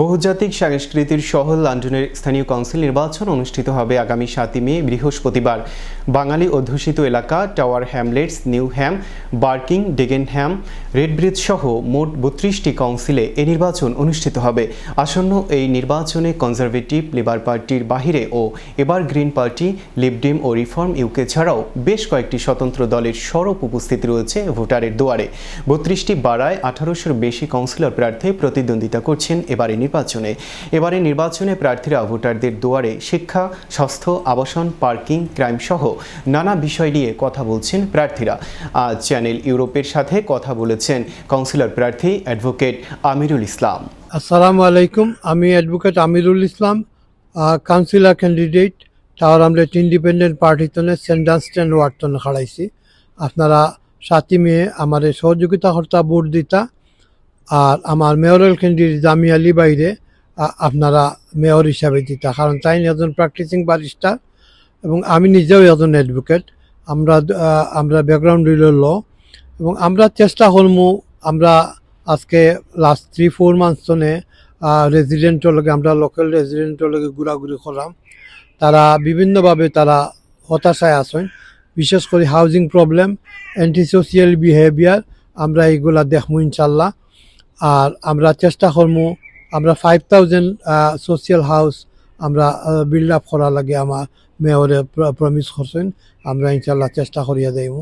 বহুজাতিক সাংস্কৃতির শহর লন্ডনের স্থানীয় কাউন্সিল নির্বাচন অনুষ্ঠিত হবে আগামী 7 মে বৃহস্পতিবার। বাঙালি অধ্যুষিত এলাকা টাওয়ার হ্যামলেটস, নিউ হ্যাম, বার্কিং, ডেগেনহ্যাম, রেডব্রিজ সহ মোট 32টি কাউন্সিলে এই নির্বাচন অনুষ্ঠিত হবে। আসন্ন এই নির্বাচনে কনজারভেটিভ লেবার পার্টির বাহিরে ও এবার গ্রিন পার্টি, লিবডিম ও রিফর্ম ইউকে ছাড়াও বেশ কয়েকটি স্বতন্ত্র দলের সরব উপস্থিতি রয়েছে ভোটারের দুয়ারে। 32টি বাড়ায় 1800-এর বেশি কাউন্সিলর প্রার্থী প্রতিদ্বন্দ্বিতা করছেন এবারে নির্বাচনে প্রার্থীরা ভোটারদের দুয়ারে শিক্ষা, স্বাস্থ্য, আবাসন, পার্কিং, ক্রাইম সহ নানা বিষয় নিয়ে কথা বলছেন প্রার্থীরা। আজ চ্যানেল ইউরোপের সাথে কথা বলেছেন কাউন্সিলর প্রার্থী অ্যাডভোকেট আমিরুল ইসলাম। আসসালামু আলাইকুম, আমি advocate Amirul Islam, councillor candidate Tower Hamlets independent পার্টিতনে সেন্ট ডানস্টেন ওয়ার্ডতনে খাড়াইছি। আপনারা 7 মে আমার সহযোগিতা কর্তা ভোট দিতা। আর আমার মেয়রাল ক্যান্ডিডেট জামি আলী বাইরে আপনারা মেয়র হিসাবে দিতা, কারণ তাই একজন প্র্যাকটিসিং ব্যারিস্টার এবং আমি নিজেও একজন অ্যাডভোকেট। আমরা ব্যাকগ্রাউন্ড হইল ল এবং আমরা চেষ্টা করবো। আমরা আজকে লাস্ট 3-4 মান্থস তনে রেজিডেন্টের লগে, আমরা লোকাল রেজিডেন্টের লগে ঘোরাঘুরি করলাম। তারা বিভিন্নভাবে তারা হতাশায় আছেন, বিশেষ করে housing problem, anti social behaviour, আমরা এইগুলা দেখবো ইনশাল্লাহ। আর আমরা চেষ্টা করবো, আমরা 5000 সোশিয়াল হাউস আমরা বিল্ড আপ করা লাগে আমার মেয়রে প্রমিস করছেন, আমরা ইনশাল্লাহ চেষ্টা করিয়া যাইব।